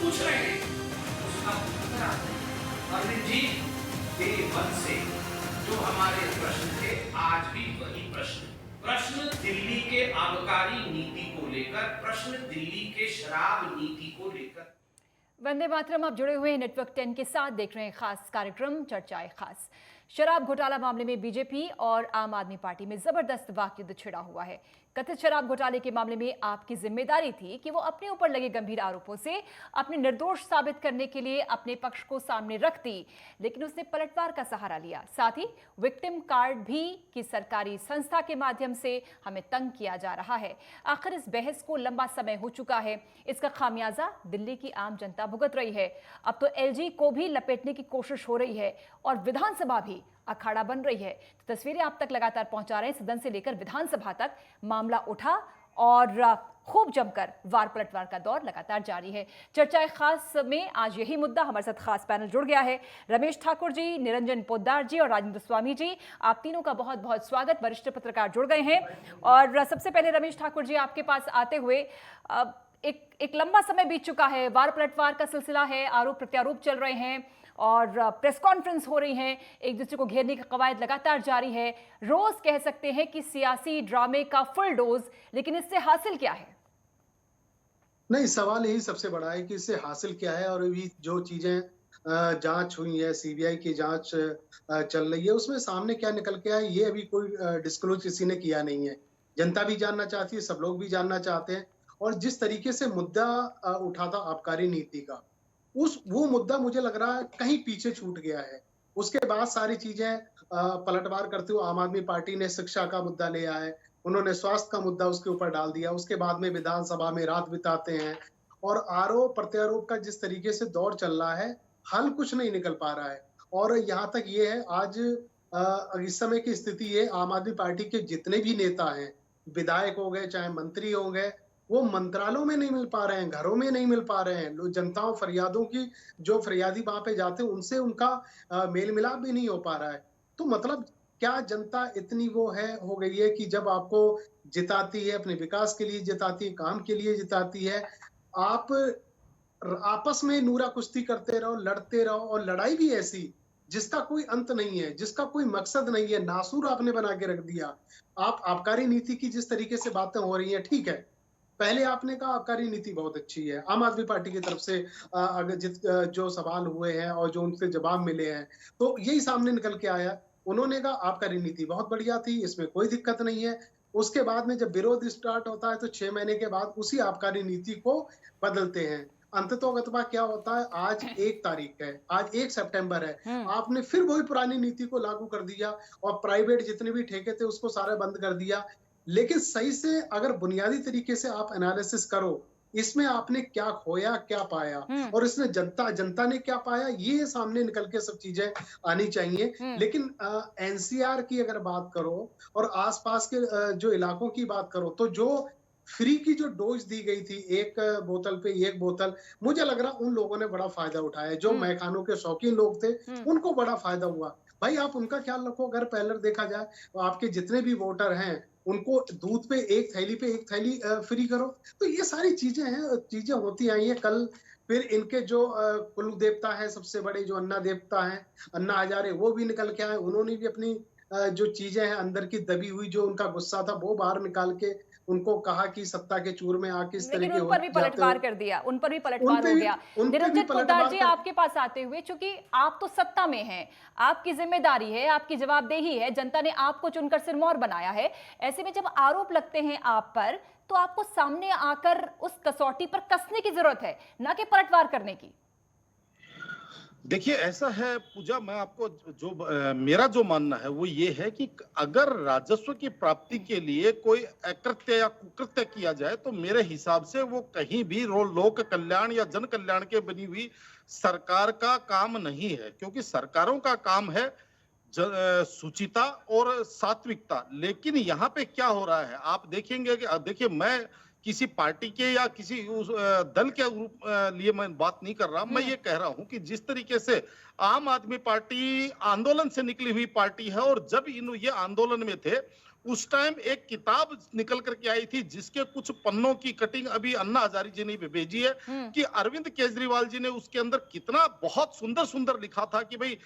पूछ रहे हैं उसका उत्तर आता है। अरविंद जी, डे वन से जो हमारे प्रश्न थे आज भी वही प्रश्न, प्रश्न दिल्ली के आबकारी नीति को लेकर, प्रश्न दिल्ली के शराब नीति को लेकर। वंदे मातरम, आप जुड़े हुए हैं नेटवर्क 10 के साथ, देख रहे हैं खास कार्यक्रम चर्चाएं खास। शराब घोटाला मामले में बीजेपी और आम आदमी पार्टी में जबरदस्त वाकयुद्ध छिड़ा हुआ है। कथित शराब घोटाले के मामले में आपकी जिम्मेदारी थी कि वो अपने ऊपर लगे गंभीर आरोपों से अपने निर्दोष साबित करने के लिए अपने पक्ष को सामने रखती, लेकिन उसने पलटवार का सहारा लिया। साथ ही विक्टिम कार्ड भी कि सरकारी संस्था के माध्यम से हमें तंग किया जा रहा है। आखिर इस बहस को लंबा समय हो चुका है, इसका खामियाजा दिल्ली की आम जनता भुगत रही है। अब तो एलजी को भी लपेटने की कोशिश हो रही है और विधानसभा भी अखाड़ा बन रही है। तो तस्वीरें आप तक लगातार पहुंचा रहे हैं। सदन से लेकर विधानसभा तक मामला उठा और खूब जमकर वार पलटवार का दौर लगातार जारी है। चर्चाएं खास में आज यही मुद्दा, हमारे साथ खास पैनल जुड़ गया है। रमेश ठाकुर जी, निरंजन पोद्दार जी और राजेंद्र स्वामी जी, आप तीनों का बहुत बहुत स्वागत। वरिष्ठ पत्रकार जुड़ गए हैं और सबसे पहले रमेश ठाकुर जी, आपके पास आते हुए एक लंबा समय बीत चुका है, वार पलटवार का सिलसिला है, आरोप प्रत्यारोप चल रहे हैं और प्रेस कॉन्फ्रेंस हो रही हैं, एक दूसरे को घेरने की कवायद लगातार जारी है। रोज कह सकते हैं कि सियासी ड्रामे का फुल डोज, लेकिन इससे हासिल क्या है? नहीं, सवाल यही सबसे बड़ा है कि इससे हासिल क्या है। और अभी जो चीजें जांच हुई है, सीबीआई की जांच चल रही है, उसमें सामने क्या निकल के आया ये अभी कोई डिस्क्लोज किसी ने किया नहीं है। जनता भी जानना चाहती है, सब लोग भी जानना चाहते हैं। और जिस तरीके से मुद्दा उठा था आबकारी नीति का, वो मुद्दा मुझे लग रहा है कहीं पीछे छूट गया है। उसके बाद सारी चीजें पलटवार करते हुए आम आदमी पार्टी ने शिक्षा का मुद्दा लिया है, उन्होंने स्वास्थ्य का मुद्दा उसके ऊपर डाल दिया, उसके बाद में विधानसभा में रात बिताते हैं। और आरोप प्रत्यारोप का जिस तरीके से दौर चल रहा है, हल कुछ नहीं निकल पा रहा है। और यहाँ तक ये है, आज इस समय की स्थिति ये, आम आदमी पार्टी के जितने भी नेता हैं, विधायक हो गए चाहे मंत्री हो गए, वो मंत्रालयों में नहीं मिल पा रहे हैं, घरों में नहीं मिल पा रहे हैं। लोग जनताओं फरियादों की, जो फरियादी वहां पे जाते हैं उनसे उनका मेल मिलाप भी नहीं हो पा रहा है। तो मतलब क्या जनता इतनी वो है, हो गई है कि जब आपको जिताती है, अपने विकास के लिए जिताती है, काम के लिए जिताती है, आप आपस में नूरा कुश्ती करते रहो, लड़ते रहो। और लड़ाई भी ऐसी जिसका कोई अंत नहीं है, जिसका कोई मकसद नहीं है, नासूर आपने बना के रख दिया। आप आबकारी नीति की जिस तरीके से बातें हो रही है, ठीक है, पहले आपने कहा आबकारी नीति बहुत अच्छी है, आम आदमी पार्टी की तरफ से अगर जो सवाल हुए हैं और जो उनसे जवाब मिले हैं, तो यही सामने निकल के आया। उन्होंने कहा आबकारी नीति बहुत बढ़िया थी, इसमें कोई दिक्कत नहीं है। उसके बाद में जब विरोध स्टार्ट होता है तो 6 महीने के बाद उसी आबकारी नीति को बदलते हैं। अंततोगत्वा क्या होता है, आज 1 तारीख है, आज 1 सितंबर है, आपने फिर वही पुरानी नीति को लागू कर दिया और प्राइवेट जितने भी ठेके थे उसको सारा बंद कर दिया। लेकिन सही से अगर बुनियादी तरीके से आप एनालिसिस करो, इसमें आपने क्या खोया क्या पाया और इसने जनता ने क्या पाया, ये सामने निकल के सब चीजें आनी चाहिए। लेकिन एनसीआर की अगर बात करो और आसपास के जो इलाकों की बात करो, तो जो फ्री की जो डोज दी गई थी, 1 बोतल पे 1 बोतल, मुझे लग रहा उन लोगों ने बड़ा फायदा उठाया। जो मैखानों के शौकीन लोग थे उनको बड़ा फायदा हुआ। भाई आप उनका ख्याल रखो। अगर पहले देखा जाए तो आपके जितने भी वोटर हैं उनको दूध पे 1 थैली फ्री करो। तो ये सारी चीजें हैं, चीजें होती आई हैं। कल फिर इनके जो कुल देवता है सबसे बड़े, जो अन्ना देवता है, अन्ना हजारे, वो भी निकल के आए। उन्होंने भी अपनी जो चीजें हैं अंदर की दबी हुई, जो उनका गुस्सा था वो बाहर निकाल के उनको कहा कि सत्ता के चूर में आके इस तरह लेकिन के उन पर भी पलटवार कर दिया, उन पर भी पलटवार हो गया। निरंजन पोद्दार जी, आपके पास आते हुए, चूंकि आप तो सत्ता में हैं, आपकी जिम्मेदारी है, आपकी जवाबदेही है, जनता ने आपको चुनकर सिरमौर बनाया है। ऐसे में जब आरोप लगते हैं आप पर, तो आपको सामने आकर उस कसौटी पर कसने की जरूरत है, ना कि पलटवार करने की। देखिए, ऐसा है पूजा, मैं आपको मेरा जो मानना है वो ये है कि अगर राजस्व की प्राप्ति के लिए कोई अकृत्य या कुकृत्य किया जाए तो मेरे हिसाब से वो कहीं भी लोक कल्याण या जन कल्याण के बनी हुई सरकार का काम नहीं है। क्योंकि सरकारों का काम है सुचिता और सात्विकता। लेकिन यहाँ पे क्या हो रहा है, आप देखेंगे कि देखिए, मैं किसी पार्टी के या किसी उस दल के लिए मैं बात नहीं कर रहा, मैं ये कह रहा हूं कि जिस तरीके से आम आदमी पार्टी आंदोलन से निकली हुई पार्टी है और जब ये आंदोलन में थे उस टाइम एक किताब निकल करके आई थी जिसके कुछ पन्नों की कटिंग अभी अन्ना हजारे जी ने भी भेजी है कि अरविंद केजरीवाल जी ने उसके अंदर कितना बहुत सुंदर सुंदर लिखा था कि भाई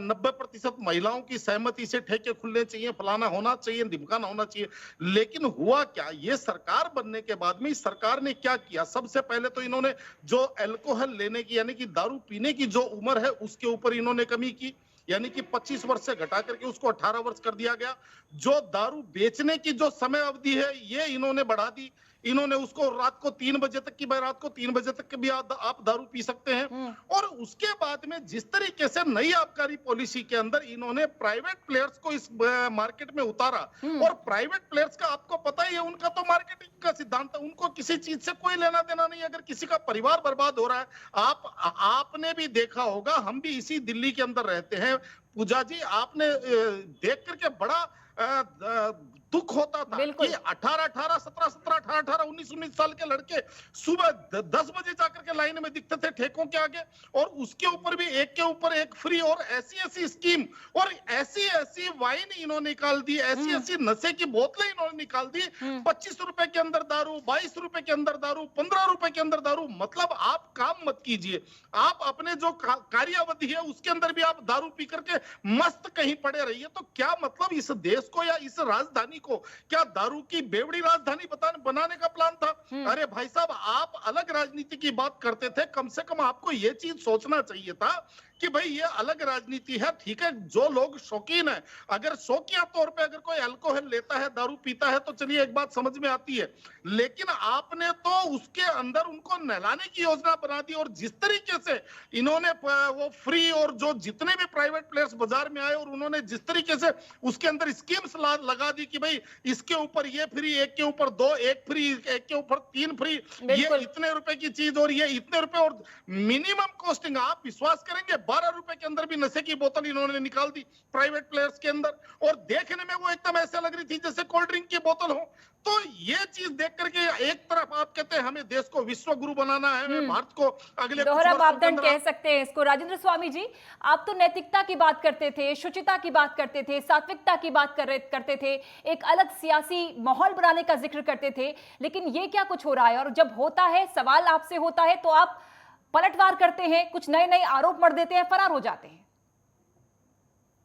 90% महिलाओं की सहमति से ठेके खुलने चाहिए, फलाना होना चाहिए, ढिमकाना होना चाहिए। लेकिन हुआ क्या, ये सरकार बनने के बाद में इस सरकार ने क्या किया? सबसे पहले तो इन्होंने जो अल्कोहल लेने की यानी कि दारू पीने की जो उम्र है उसके ऊपर इन्होंने कमी की, यानी कि 25 वर्ष से घटा करके उसको 18 वर्ष कर दिया गया। जो दारू बेचने की जो समय अवधि है ये इन्होंने बढ़ा दी। इन्होंने उसको रात को 3 बजे तक की, रात को 3 बजे तक भी आप दारू पी सकते हैं। और उसके बाद में जिस तरीके से नई आबकारी पॉलिसी के अंदर इन्होंने प्राइवेट प्लेयर्स को इस मार्केट में उतारा, और प्राइवेट प्लेयर्स का आपको पता ही है, उनका तो मार्केटिंग का सिद्धांत है, उनको किसी चीज से कोई लेना देना नहीं। अगर किसी का परिवार बर्बाद हो रहा है, आपने भी देखा होगा, हम भी इसी दिल्ली के अंदर रहते हैं पूजा जी, आपने देख करके बड़ा दुख होता था कि 18, 17, 18, 19 साल के लड़के सुबह 10 बजे जाकर के लाइन में दिखते थे ठेकों के आगे, और उसके ऊपर भी एक के ऊपर एक फ्री, और ऐसी स्कीम, और ऐसी वाइन इन्होंने निकाल दी, ऐसी नशे की बोतलें इन्होंने निकाल दी। 25 रुपए के अंदर दारू, 22 रुपए के अंदर दारू, 15 रुपए के अंदर दारू। मतलब आप काम मत कीजिए, आप अपने जो कार्यावधि है उसके अंदर भी आप दारू पी करके मस्त कहीं पड़े रहिए। तो क्या मतलब इस देश को या इस राजधानी को क्या दारू की बेवड़ी राजधानी बनाने का प्लान था? अरे भाई साहब, आप अलग राजनीति की बात करते थे, कम से कम आपको यह चीज सोचना चाहिए था कि भाई ये अलग राजनीति है। ठीक है, जो लोग शौकीन है, अगर शौकिया तौर पे अगर कोई अल्कोहल लेता है, दारू पीता है, तो चलिए एक बात समझ में आती है, लेकिन आपने तो उसके अंदर उनको नहलाने की योजना बना दी। और जिस तरीके से इन्होंने वो फ्री, और जो जितने भी प्राइवेट प्लेयर्स बाजार में आए, और उन्होंने जिस तरीके से उसके अंदर स्कीम्स लगा दी कि भाई इसके ऊपर ये फ्री, एक के ऊपर 2, एक फ्री, एक के ऊपर 3 फ्री, ये इतने रुपए की चीज और ये इतने रुपए, और मिनिमम कॉस्टिंग, आप विश्वास करेंगे 12 रुपए के अंदर भी नशे की बोतल इन्होंने निकाल दी प्राइवेट प्लेयर्स के अंदर, और देखने में वो एकदम ऐसे लग रही थी जैसे कोल्ड ड्रिंक की बोतल हो। तो ये चीज देख करके एक तरफ आप कहते हैं हमें देश को विश्व गुरु बनाना है, हमें भारत को अगले दोहरा मापदंड कह सकते हैं इसको। राजेंद्र स्वामी जी, आप तो नैतिकता की बात करते थे, शुचिता की बात करते थे, सात्विकता की बात करते थे, एक अलग सियासी माहौल बनाने का जिक्र करते थे, लेकिन ये क्या कुछ हो रहा है? और जब होता है, सवाल आपसे होता है, तो आप पलटवार करते हैं, कुछ नए नए आरोप मढ़ देते हैं, फरार हो जाते हैं।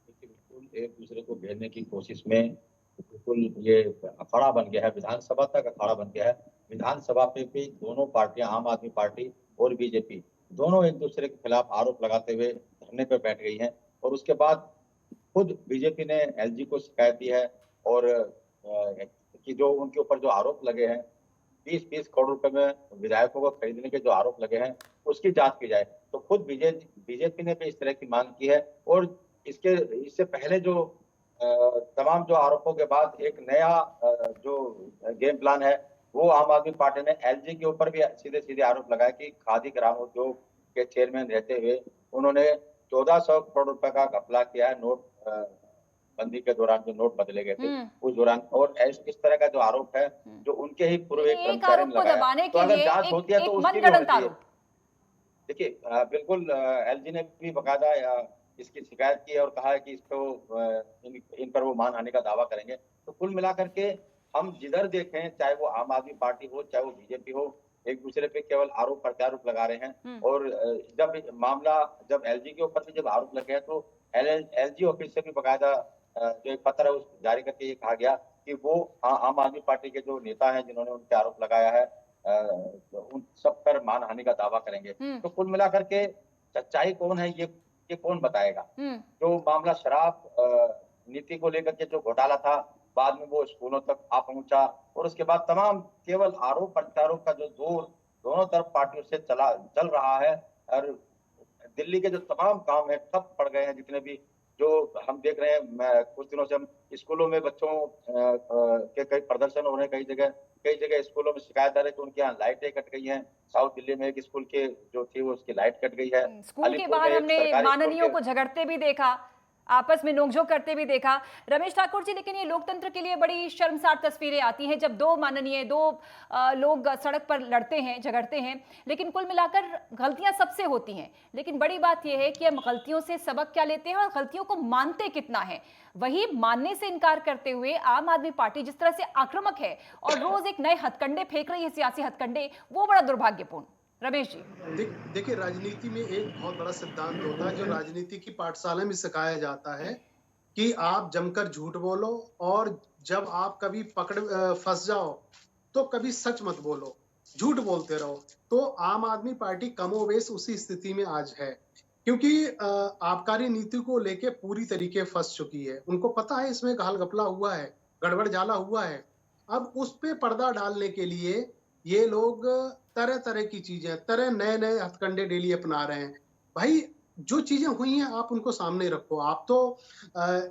बिल्कुल एक दूसरे को घेरने की कोशिश में बिल्कुल ये अखाड़ा बन गया है, विधानसभा तक अखाड़ा बन गया है। विधानसभा पे भी दोनों पार्टियां, आम आदमी पार्टी और बीजेपी, दोनों एक दूसरे के खिलाफ आरोप लगाते हुए धरने पे बैठ गई हैं। और उसके बाद खुद बीजेपी ने एलजी को शिकायत दी है, और कि जो उनके ऊपर जो आरोप लगे हैं, 20-20 करोड़ रुपए में विधायकों को खरीदने के जो आरोप लगे हैं, उसकी जांच की जाए। तो खुद बीजेपी ने भी इस तरह की मांग की है। और इससे पहले जो तमाम जो आरोपों के बाद एक नया जो गेम प्लान है, वो आम आदमी पार्टी ने एलजी के ऊपर भी सीधे सीधे आरोप लगाया कि खादी ग्रामोद्योग के चेयरमैन रहते हुए उन्होंने 1400 करोड़ रुपए का घपला किया है नोट बंदी के दौरान, जो नोट बदले गए थे उस दौरान। और इस तरह का जो आरोप है, जो उनके ही पूर्व एक कर्मचारी ने लगाया, तो अगर जांच होती है तो उसकी भी होनी चाहिए। देखिए, बिल्कुल एलजी ने भी बकायदा इसकी शिकायत की है और कहा है कि इसको इन पर वो मानहानि का दावा करेंगे। तो कुल मिलाकर के हम जिधर देखें, चाहे वो आम आदमी पार्टी हो, चाहे वो बीजेपी हो, एक दूसरे पे केवल आरोप प्रत्यारोप लगा रहे हैं। और जब एलजी के ऊपर भी जब आरोप लगे हैं, तो एलजी ऑफिस से भी बकायदा जो एक पत्र है उस जारी करके ये कहा गया कि वो आम आदमी पार्टी के जो नेता हैं जिन्होंने उन पे आरोप लगाया है, उन सब पर मानहानि का दावा करेंगे। तो कुल मिलाकर के सच्चाई कौन है ये कौन बताएगा? जो मामला शराब नीति को लेकर के जो घोटाला था, बाद में वो स्कूलों तक आ पहुंचा, और उसके बाद तमाम केवल आरोप प्रत्यारोप का जो दौर दोनों तरफ पार्टियों से चल रहा है। और दिल्ली के जो तमाम काम है ठप पड़ गए हैं, जितने भी जो हम देख रहे हैं। कुछ दिनों से हम स्कूलों में बच्चों के कई प्रदर्शन हो रहे हैं, कई जगह स्कूलों में शिकायत आ रही है कि उनके यहाँ लाइटें कट गई हैं। साउथ दिल्ली में एक स्कूल के जो थी वो उसकी लाइट कट गई है। स्कूल के बाहर हमने माननीयों को झगड़ते भी देखा। आपस में नोकझोंक करते भी देखा रमेश ठाकुर जी। लेकिन ये लोकतंत्र के लिए बड़ी शर्मसार तस्वीरें आती हैं जब दो लोग सड़क पर लड़ते हैं, झगड़ते हैं, लेकिन कुल मिलाकर गलतियां सबसे होती हैं। लेकिन बड़ी बात यह है कि हम गलतियों से सबक क्या लेते हैं और गलतियों को मानते कितना है। वही मानने से इनकार करते हुए आम आदमी पार्टी जिस तरह से आक्रामक है और रोज एक नए हथकंडे फेंक रही है, सियासी हथकंडे, वो बड़ा दुर्भाग्यपूर्ण। रमेश जी। देखिए, राजनीति में एक बहुत बड़ा सिद्धांत होता है जो राजनीति की पाठशाला में सिखाया जाता है कि आप जमकर झूठ बोलो और जब आप कभी फंस जाओ तो कभी सच मत बोलो, झूठ बोलते रहो। तो आम आदमी पार्टी कमोबेश उसी स्थिति में आज है, क्योंकि आबकारी नीति को लेके पूरी तरीके फंस चुकी है। उनको पता है इसमें घाल-घपला हुआ है, गड़बड़ जाला हुआ है। अब उस पे पर्दा डालने के लिए ये लोग तरह तरह की चीजें, तरह नए नए हथकंडे डेली अपना रहे हैं। भाई, जो चीजें हुई हैं आप उनको सामने रखो। आप तो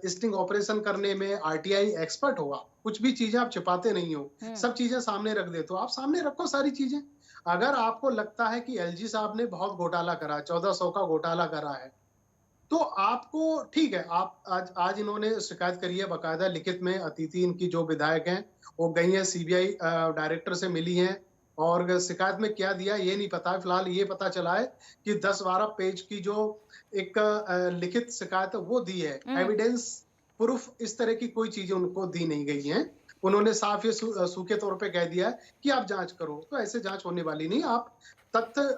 स्टिंग ऑपरेशन करने में आरटीआई एक्सपर्ट हो, आप कुछ भी चीजें आप छिपाते नहीं हो, सब चीजें सामने रख देते हो। आप सामने रखो सारी चीजें। अगर आपको लगता है कि एलजी साहब ने बहुत घोटाला करा, 1400 का घोटाला करा है, तो आपको ठीक है, आप आज इन्होंने शिकायत करी है बकायदा लिखित में। अतिथि इनकी जो विधायक हैं वो गई हैं, सीबीआई डायरेक्टर से मिली हैं और शिकायत में क्या दिया ये नहीं पता है। फिलहाल ये पता चला है कि 10-12 पेज की जो एक लिखित शिकायत है वो दी है। एविडेंस प्रूफ इस तरह की कोई चीजें उनको दी नहीं गई हैं। उन्होंने साफ ये सूखे तौर पे कह दिया है कि आप जांच करो। तो ऐसे जांच होने वाली नहीं, आप तथ्य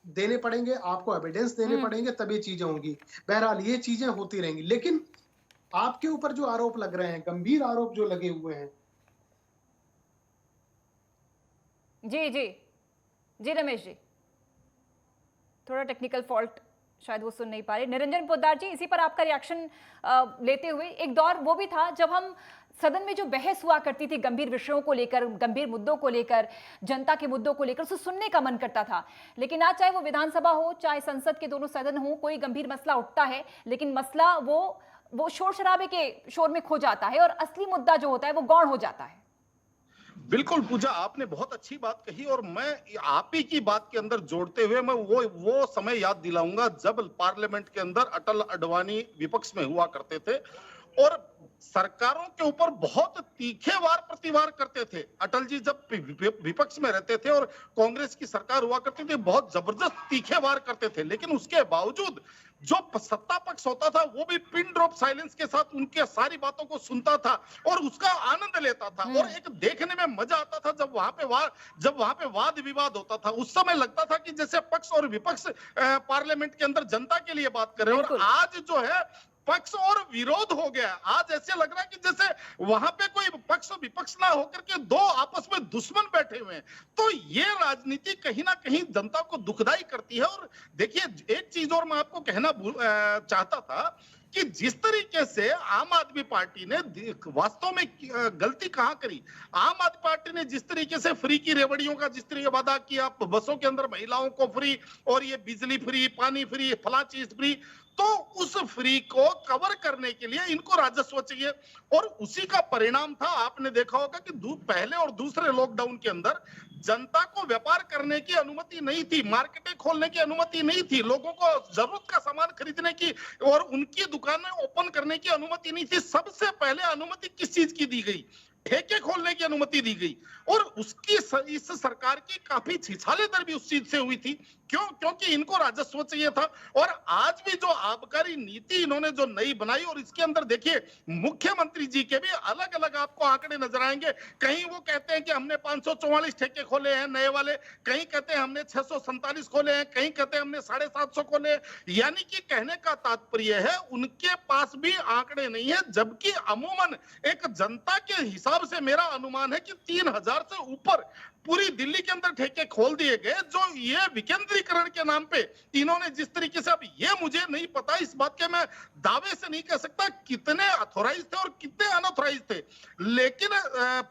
देने पड़ेंगे, आपको एविडेंस देने पड़ेंगे, तब ये चीजें होंगी। बहरहाल ये चीजें होती रहेंगी। लेकिन आपके ऊपर जो आरोप लग रहे हैं, गंभीर आरोप जो लगे हुए हैं। जी जी जी रमेश जी, थोड़ा टेक्निकल फॉल्ट, शायद वो सुन नहीं पा रहे। निरंजन पोद्दार जी, इसी पर आपका रिएक्शन लेते हुए, एक दौर वो भी था जब हम सदन में जो बहस हुआ करती थी गंभीर विषयों को लेकर, गंभीर मुद्दों को लेकर, जनता के मुद्दों को लेकर, उसे सुनने का मन करता था। लेकिन आज चाहे वो विधानसभा हो, चाहे संसद के दोनों सदन हो, कोई गंभीर मसला उठता है लेकिन मसला वो शोर शराबे के शोर में खो जाता है और असली मुद्दा जो होता है वो गौण हो जाता है। बिल्कुल पूजा, आपने बहुत अच्छी बात कही और मैं आप ही की बात के अंदर जोड़ते हुए मैं वो समय याद दिलाऊंगा जब पार्लियामेंट के अंदर अटल अडवाणी विपक्ष में हुआ करते थे और सरकारों के ऊपर बहुत तीखे वार प्रतिवार करते थे। अटल जी जब विपक्ष में रहते थे और कांग्रेस की सरकार हुआ करती थी, बहुत जबरदस्त तीखे वार करते थे। लेकिन उसके बावजूद जो सत्ता पक्ष होता था वो भी पिन ड्रॉप साइलेंस के साथ उनके सारी बातों को सुनता था और उसका आनंद लेता था। और एक देखने में मजा आता था जब वहां पे वाद विवाद होता था। उस समय लगता था कि जैसे पक्ष और विपक्ष पार्लियामेंट के अंदर जनता के लिए बात कर रहे हैं। और आज जो है पक्ष और विरोध हो गया। आज ऐसे लग रहा है कि जैसे वहां पे कोई पक्ष और विपक्ष ना होकर के दो आपस में दुश्मन बैठे हुए हैं। तो ये राजनीति कहीं ना कहीं जनता को दुखदाई करती है। और देखिए, एक चीज और मैं आपको कहना चाहता था कि जिस तरीके से आम आदमी पार्टी ने वास्तव में गलती कहां करी। आम आदमी पार्टी ने जिस तरीके से फ्री की रेवड़ियों का जिस तरीके वादा किया, बसों के अंदर महिलाओं को फ्री और ये बिजली फ्री, पानी फ्री, फला चीज फ्री, तो उस फ्री को कवर करने के लिए इनको राजस्व चाहिए। और उसी का परिणाम था, आपने देखा होगा कि पहले और दूसरे लॉकडाउन के अंदर जनता को व्यापार करने की अनुमति नहीं थी, मार्केटें खोलने की अनुमति नहीं थी, लोगों को जरूरत का सामान खरीदने की और उनकी दुकानें ओपन करने की अनुमति नहीं थी। सबसे पहले अनुमति किस चीज की दी गई? ठेके खोलने की अनुमति दी गई। और उसकी इस सरकार की काफी छिछालेदर भी उस चीज से हुई थी। क्यों? क्योंकि इनको राजस्व चाहिए था। और आज भी जो आबकारी नीति इन्होंने जो नई बनाई, और इसके अंदर देखिए मुख्यमंत्री जी के भी अलग अलग आपको आंकड़े नजर आएंगे। कहीं वो कहते हैं कि हमने 544 ठेके खोले हैं नए वाले, कहीं कहते हैं हमने 647 खोले हैं, कहीं कहते हैं हमने 750 खोले। यानी कि कहने का तात्पर्य है उनके पास भी आंकड़े नहीं है। जबकि अमूमन एक जनता के हिसाब से मेरा अनुमान है कि 3000 से ऊपर पूरी दिल्ली के अंदर ठेके खोल दिए गए। जो ये विकेंद्रीकरण के नाम पे इन्होंने जिस तरीके से, अब ये मुझे नहीं पता, इस बात के मैं दावे से नहीं कह सकता कितने अथॉराइज थे और कितने अनऑथराइज थे। लेकिन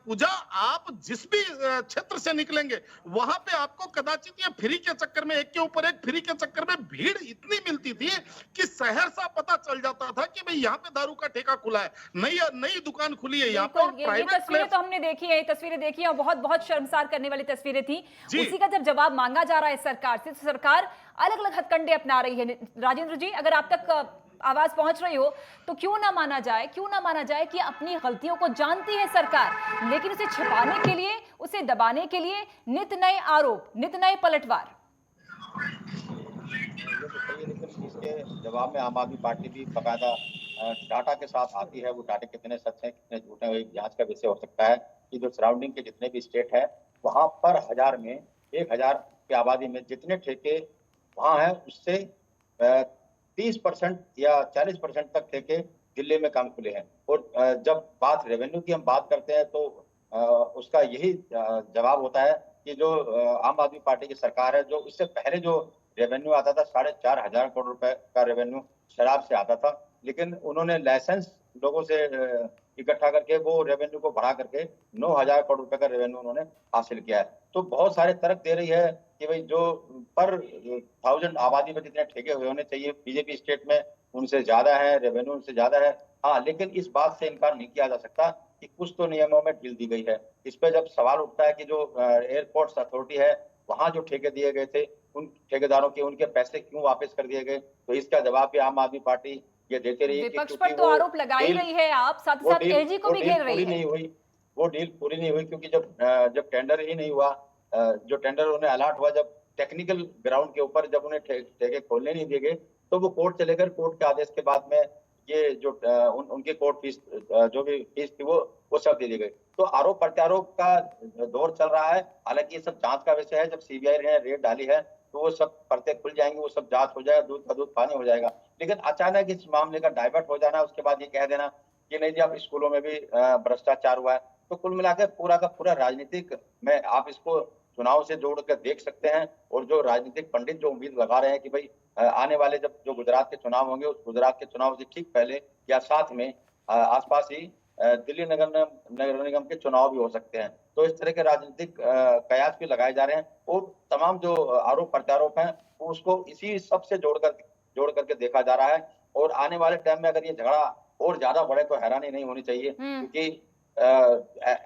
पूजा, आप जिस भी क्षेत्र से निकलेंगे वहां पे आपको कदाचित ये फ्री के चक्कर में, एक के ऊपर एक फ्री के चक्कर में भीड़ इतनी मिलती थी कि शहर सा पता चल जाता था कि भाई यहाँ पे दारू का ठेका खुला है, नई दुकान खुली है यहाँ पे। ये तस्वीरें तो हमने देखी है, तस्वीरें देखी है, बहुत बहुत शर्मसार करने वाली तस्वीरें थी। उसी का जब जवाब मांगा जा रहा है सरकार से, तो सरकार अलग अलग हथकंडे अपना रही है। राजेंद्र जी, अगर आप तक आवाज पहुंच रही हो, तो क्यों ना माना जाए कि अपनी गलतियों को जानती है सरकार, लेकिन उसे छिपाने के लिए, उसे दबाने के लिए नित नए आरोप, नित नए पलटवार। ये तो सही है, लेकिन इसके जवाब में आम आदमी पार्टी भी बाकायदा डाटा के साथ आती है। वो डाटे कितने सच हैं कितने झूठ हैं, वो एक जांच का विषय हो सकता है कि जो सराउंडिंग के जितने भी स्टेट है वहां पर 1000 में 1000 की आबादी में जितने ठेके वहां है उससे 30% या 40% तक ठेके दिल्ली में कम खुले हैं। और जब बात रेवेन्यू की हम बात करते हैं तो उसका यही जवाब होता है कि जो आम आदमी पार्टी की सरकार है, जो इससे पहले जो रेवेन्यू आता था 4,500 करोड़ रुपए का रेवेन्यू शराब से आता था, लेकिन उन्होंने लाइसेंस लोगों से इकट्ठा करके वो रेवेन्यू को बढ़ा करके 9,000 करोड़ रुपए का रेवेन्यू उन्होंने हासिल किया है। तो बहुत सारे तर्क दे रही है कि भाई जो पर 1000 आबादी में जितने ठेके हुए होने चाहिए बीजेपी स्टेट में उनसे ज्यादा है, रेवेन्यू उनसे ज्यादा है। हाँ, लेकिन इस बात से इनकार नहीं किया जा सकता कि कुछ तो नियमों में ढील दी गई है। इस पे जब सवाल उठता है कि जो एयरपोर्ट्स अथॉरिटी है वहां जो ठेके दिए गए थे उन ठेकेदारों के उनके पैसे क्यों वापस कर दिए गए, तो इसका जवाब भी आम आदमी पार्टी ये देते रही। विपक्ष पर तो आरोप लगा ही रही है, आप साथ ही साथ एलजी को भी घेर रही है। वो डील पूरी नहीं हुई क्योंकि जब टेंडर ही नहीं हुआ, जो टेंडर उन्हें अलॉट हुआ, जब टेक्निकल ग्राउंड के ऊपर जब उन्हें ठेके खोलने नहीं दिए गए तो वो कोर्ट चले गए। कोर्ट के आदेश के बाद में ये जो उनकी कोर्ट फीस जो भी फीस थी वो सब दे दी गई। तो आरोप प्रत्यारोप का दौर चल रहा है। हालांकि ये सब जांच का विषय है। जब सीबीआई ने रेड डाली है तो वो सब परतें खुल जाएंगी, वो सब जांच हो जाएगा, दूध का दूध पानी हो जाएगा। लेकिन अचानक इस मामले का डाइवर्ट हो जाना, उसके बाद ये कह देना कि नहीं जी अब स्कूलों में भी भ्रष्टाचार हुआ है, तो कुल मिलाकर पूरा का पूरा राजनीतिक में आप इसको चुनाव से जोड़कर देख सकते हैं। और जो राजनीतिक पंडित जो उम्मीद लगा रहे हैं कि भाई आने वाले जब जो गुजरात के चुनाव होंगे उस गुजरात के चुनाव से ठीक पहले या साथ में आसपास ही दिल्ली नगर निगम के चुनाव भी हो सकते हैं। तो इस तरह के राजनीतिक कयास भी लगाए जा रहे हैं और तमाम जो आरोप प्रत्यारोप हैं वो उसको इसी सब से जोड़ करके देखा जा रहा है। और आने वाले टाइम में अगर ये झगड़ा और ज्यादा बढ़े तो हैरानी नहीं होनी चाहिए, क्योंकि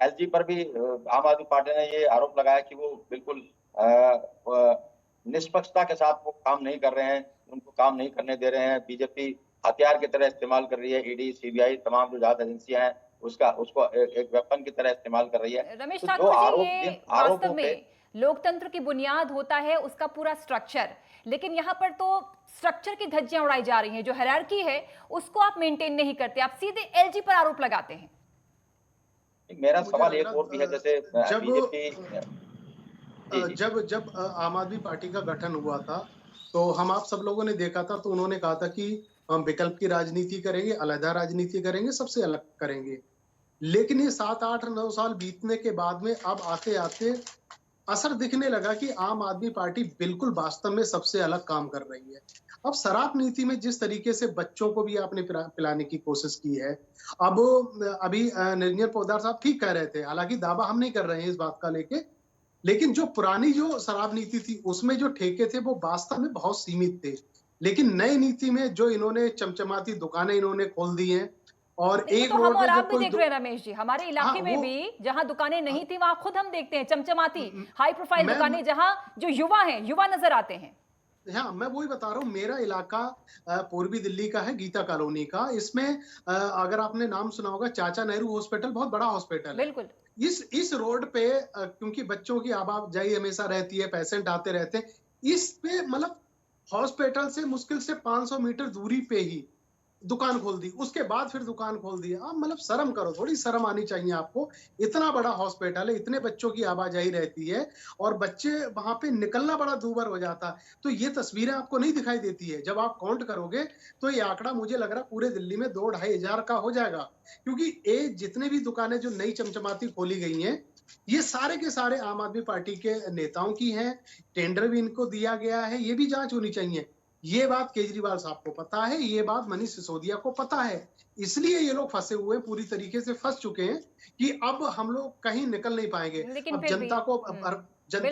एलजी पर भी आम आदमी पार्टी ने ये आरोप लगाया कि वो बिल्कुल निष्पक्षता के साथ वो काम नहीं कर रहे हैं, उनको काम नहीं करने दे रहे हैं। बीजेपी हथियार की तरह इस्तेमाल कर रही है, ईडी सीबीआई तमाम जो जांच एजेंसियां हैं उसको एक वेपन की तरह इस्तेमाल कर रही है। रमेश तो ठाकुर जी, ये वास्तव में लोकतंत्र की बुनियाद होता है उसका पूरा स्ट्रक्चर, लेकिन यहाँ पर तो स्ट्रक्चर की धज्जियां उड़ाई जा रही हैं। जो हायरार्की है उसको आप मेंटेन नहीं करते, आप सीधे एलजी पर आरोप लगाते हैं। मेरा सवाल एक और भी है, जैसे जब आम आदमी पार्टी का गठन हुआ था तो हम आप सब लोगों ने देखा था, तो उन्होंने कहा था कि हम विकल्प की राजनीति करेंगे, अलग राजनीति करेंगे, सबसे अलग करेंगे। लेकिन ये 7, 8, 9 साल बीतने के बाद में अब आते आते असर दिखने लगा कि आम आदमी पार्टी बिल्कुल वास्तव में सबसे अलग काम कर रही है। अब शराब नीति में जिस तरीके से बच्चों को भी आपने पिलाने की कोशिश की है, अब अभी निरंजन पोद्दार साहब ठीक कह रहे थे, हालांकि दावा हम नहीं कर रहे हैं इस बात का लेके, लेकिन जो पुरानी जो शराब नीति थी उसमें जो ठेके थे वो वास्तव में बहुत सीमित थे। लेकिन नई नीति में जो इन्होंने चमचमाती दुकानें इन्होंने खोल दी हैं और एक तो रोड हम और पे आप जब भी कोई देख रहे हैं रमेश जी, हमारे इलाके में भी जहां दुकानें नहीं थी वहां खुद हम देखते हैं चमचमाती हाई प्रोफाइल दुकानें, जहां जो युवा हैं, युवा नजर आते हैं। हाँ, मैं वही बता रहा हूँ। मेरा इलाका पूर्वी दिल्ली का है, गीता कॉलोनी का। इसमें अगर आपने नाम सुना होगा चाचा नेहरू हॉस्पिटल, बहुत बड़ा हॉस्पिटल है। बिल्कुल। इस रोड पे क्योंकि बच्चों की आवाजाही हमेशा रहती है, पेशेंट आते रहते हैं, इस पे मतलब हॉस्पिटल से मुश्किल से 500 मीटर दूरी पे ही दुकान खोल दी, उसके बाद फिर दुकान खोल दी। आप मतलब शर्म करो, थोड़ी शर्म आनी चाहिए आपको। इतना बड़ा हॉस्पिटल है, इतने बच्चों की आवाजाही रहती है और बच्चे वहां पे निकलना बड़ा दूभर हो जाता। तो ये तस्वीरें आपको नहीं दिखाई देती है। जब आप काउंट करोगे तो ये आंकड़ा मुझे लग रहा पूरे दिल्ली में 2-2.5 हजार का हो जाएगा, क्योंकि ये जितने भी दुकानें जो नई चमचमाती खोली गई हैं ये सारे के सारे आम आदमी पार्टी के नेताओं की हैं। टेंडर भी इनको दिया गया है, ये भी जांच होनी चाहिए। ये बात केजरीवाल साहब को पता है, ये बात मनीष सिसोदिया को पता है, इसलिए ये लोग फंसे हुए, पूरी तरीके से फंस चुके हैं कि अब हम लोग कहीं निकल नहीं पाएंगे। अब जनता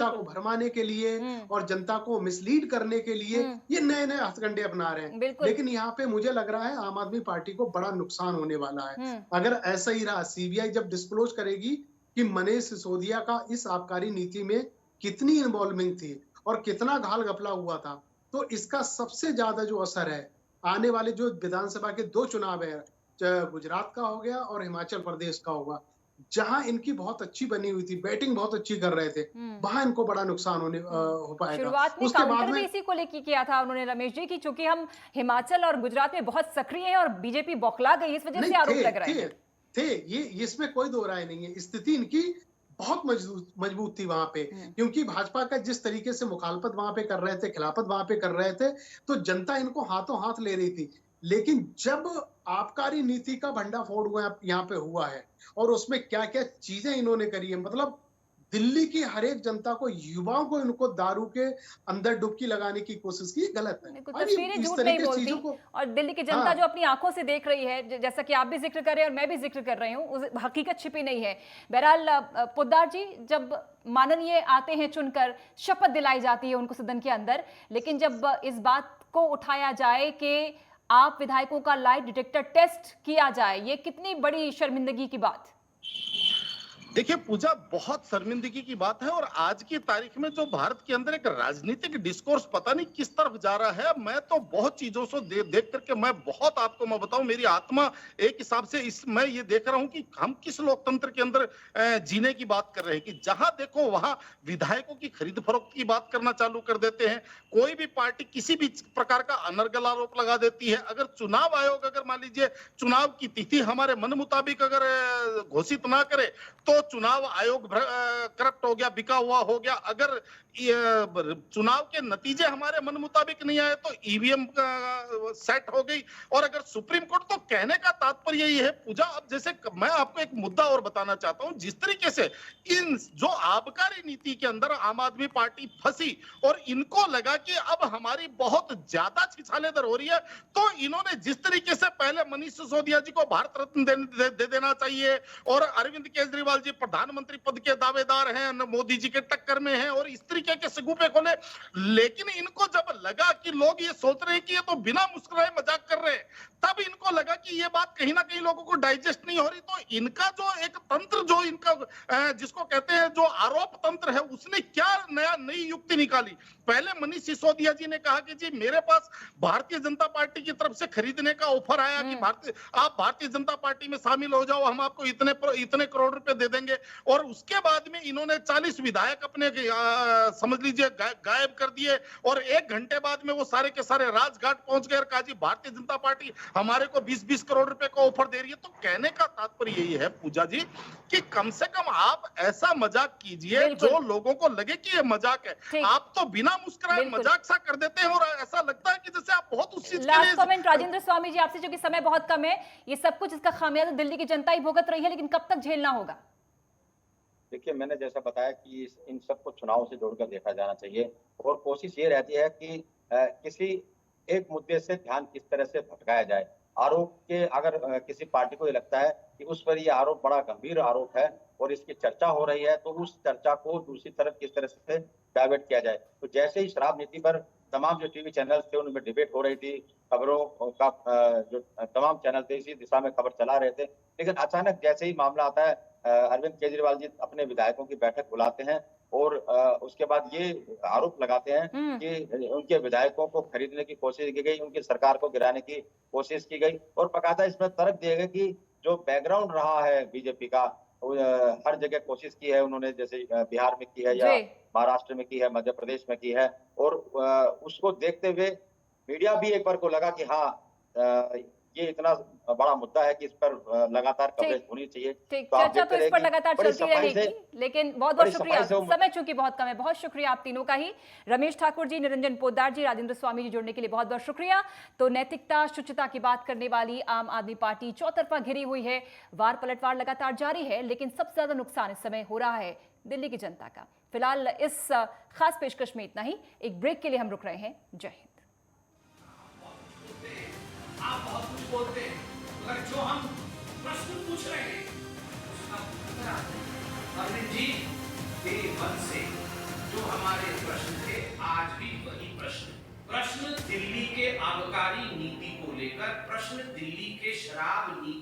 को भरमाने के लिए और जनता को मिसलीड करने के लिए ये नए नए हथकंडे अपना रहे हैं। लेकिन यहाँ पे मुझे लग रहा है आम आदमी पार्टी को बड़ा नुकसान होने वाला है अगर ऐसा ही रहा। सीबीआई जब डिस्क्लोज करेगी कि मनीष सिसोदिया का इस आबकारी नीति में कितनी इन्वॉल्वमेंट थी और कितना घाल घपला हुआ था, तो इसका सबसे ज्यादा जो असर है आने वाले जो विधानसभा के 2 चुनाव है, गुजरात का हो गया और हिमाचल प्रदेश का होगा, जहां इनकी बहुत अच्छी बनी हुई थी, बैटिंग बहुत अच्छी कर रहे थे, वहां इनको बड़ा नुकसान हो पाएगा। शुरुआत में उसके बाद काउंटर भी में इसी को लेके किया था उन्होंने रमेश जी की, चूंकि हम हिमाचल और गुजरात में बहुत सक्रिय हैं और बीजेपी बौखला गई, इस वजह से आरोप लग रहे हैं। थे ये, इसमें कोई दो राय नहीं है। स्थिति इनकी बहुत मजबूत थी वहां पे, क्योंकि भाजपा का जिस तरीके से मुखालफत वहां पे कर रहे थे, खिलाफत वहां पे कर रहे थे, तो जनता इनको हाथों हाथ ले रही थी। लेकिन जब आबकारी नीति का भंडाफोड़ यहाँ पे हुआ है और उसमें क्या क्या चीजें इन्होंने करी है, मतलब दिल्ली की हर एक जनता को, युवाओं को इनको दारू के अंदर डुबकी लगाने की कोशिश की, गलत है। तस्वीरें झूठ नहीं बोलती और दिल्ली की जनता जो अपनी आंखों से देख रही है, जैसा कि आप भी जिक्र कर रहे हैं और मैं भी जिक्र कर रही हूँ, हकीकत छिपी नहीं है। बहरहाल पोद्दार जी, जब माननीय आते हैं चुनकर, शपथ दिलाई जाती है उनको सदन के अंदर, लेकिन जब इस बात को उठाया जाए कि आप विधायकों का लाई डिटेक्टर टेस्ट किया जाए, ये कितनी बड़ी शर्मिंदगी की बात। देखिए पूजा, बहुत शर्मिंदगी की बात है। और आज की तारीख में जो भारत के अंदर एक राजनीतिक डिस्कोर्स पता नहीं किस तरफ जा रहा है, मैं तो बहुत चीजों से देख करके मैं बहुत, आपको मैं बताऊं, मेरी आत्मा एक हिसाब से मैं ये देख रहा हूं कि हम किस लोकतंत्र के अंदर जीने की बात कर रहे हैं कि जहां देखो वहां विधायकों की खरीद फरोख्त की बात करना चालू कर देते हैं। कोई भी पार्टी किसी भी प्रकार का अनर्गल आरोप लगा देती है। अगर चुनाव आयोग, अगर मान लीजिए चुनाव की तिथि हमारे मन मुताबिक अगर घोषित ना करे तो चुनाव आयोग करप्ट हो गया, बिका हुआ हो गया। अगर चुनाव के नतीजे हमारे मन मुताबिक नहीं आए तो ईवीएम सेट हो गई। और अगर सुप्रीम कोर्ट, तो कहने का तात्पर्य यही है पूजा, अब जैसे मैं आपको एक मुद्दा और बताना चाहता हूं, जिस तरीके से इन जो आबकारी नीति के अंदर आम आदमी पार्टी फंसी और इनको लगा कि अब हमारी बहुत ज्यादा छिछालेदर हो रही है, तो इन्होंने जिस तरीके से पहले मनीष सिसोदिया जी को भारत रत्न दे देना चाहिए और अरविंद केजरीवाल जी प्रधानमंत्री पद के दावेदार हैं, मोदी जी के टक्कर में हैं और इस तरीके के सगुफे खोले। लेकिन इनको जब लगा कि लोग ये सोच रहे हैं कि ये तो बिना मुस्कुराए मजाक कर रहे हैं, तब इनको लगा कि ये बात कहीं ना कहीं लोगों को डाइजेस्ट नहीं हो रही। तो इनका जो एक तंत्र, जो इनका जिसको कहते हैं जो आरोप तंत्र है, उसने क्या नई युक्ति निकाली। पहले मनीष सिसोदिया जी ने कहा कि जी मेरे पास भारतीय जनता पार्टी की तरफ से खरीदने का ऑफर आया कि आप भारतीय जनता पार्टी में शामिल हो जाओ, हम आपको इतने करोड़ रुपए दे देंगे। और उसके बाद में इन्होंने 40 विधायक अपने समझ लीजिए गायब कर दिए और 1 घंटे बाद में वो सारे के सारे राजघाट पहुंच गए और कहा जी भारतीय जनता पार्टी हमारे को 20-20 करोड़ रुपए का ऑफर दे रही है। तो कहने का तात्पर्य यही है पूजा जी कि कम से कम आप ऐसा मजाक कीजिए जो लोगों को लगे कि ये मजाक है। आप तो बिना मुस्कुराए मजाक सा कर देते हैं और ऐसा लगता है कि जैसे आप बहुत उस चीज के लिए। लास्ट कमेंट राजेंद्र स्वामी जी आपसे, क्योंकि समय बहुत कम है। ये सब कुछ, इसका खामियाजा दिल्ली की जनता ही भुगत रही है, लेकिन कब तक झेलना होगा? देखिए, मैंने जैसा बताया कि इन सबको चुनाव से जोड़कर देखा जाना चाहिए और कोशिश ये रहती है कि किसी एक मुद्दे से ध्यान किस तरह से भटकाया जाए। आरोप के, अगर किसी पार्टी को ये लगता है कि उस पर ये आरोप बड़ा गंभीर आरोप है और इसकी चर्चा हो रही है, तो उस चर्चा को दूसरी तरफ किस तरह से डाइवर्ट किया जाए। तो जैसे ही शराब नीति पर तमाम जो टीवी चैनल थे उनमें डिबेट हो रही थी, खबरों का जो तमाम चैनल थे इसी दिशा में खबर चला रहे थे, लेकिन अचानक जैसे ही मामला आता है, अरविंद केजरीवाल जी अपने विधायकों की बैठक बुलाते हैं और उसके बाद ये आरोप लगाते हैं कि उनके विधायकों को खरीदने की कोशिश की गई, उनकी सरकार को गिराने की कोशिश की गई और बाकायदा इसमें तर्क दिए गए कि जो बैकग्राउंड रहा है बीजेपी का, हर जगह कोशिश की है उन्होंने, जैसे बिहार में की है या महाराष्ट्र में की है, मध्य प्रदेश में की है, और उसको देखते हुए मीडिया भी एक बार को लगा कि हाँ ये इतना बड़ा मुद्दा है कि इस पर लगातार कवरेज होनी चाहिए। ठीक, चर्चा तो इस पर लगातार चलती रहेगी, लेकिन बहुत बहुत शुक्रिया। समय चूंकि बहुत कम है, बहुत शुक्रिया आप तीनों का ही, रमेश ठाकुर जी, निरंजन पोद्दार जी, राजेंद्र स्वामी जी, जुड़ने के लिए बहुत बहुत शुक्रिया। तो नैतिकता, शुचिता की बात करने वाली आम आदमी पार्टी चौतरफा घिरी हुई है, वार पलटवार लगातार जारी है, लेकिन सबसे ज्यादा नुकसान इस समय हो रहा है दिल्ली की जनता का। फिलहाल इस खास पेशकश में इतना ही। एक ब्रेक के लिए हम रुक रहे हैं। जय हिंद। आप बहुत कुछ बोलते हैं, मगर जो हम प्रश्न पूछ रहे हैं उसका उत्तर आता है। अरविंद जी, डे 1 से जो हमारे प्रश्न थे, आज भी वही प्रश्न दिल्ली के आबकारी नीति को लेकर, प्रश्न दिल्ली के शराब नीति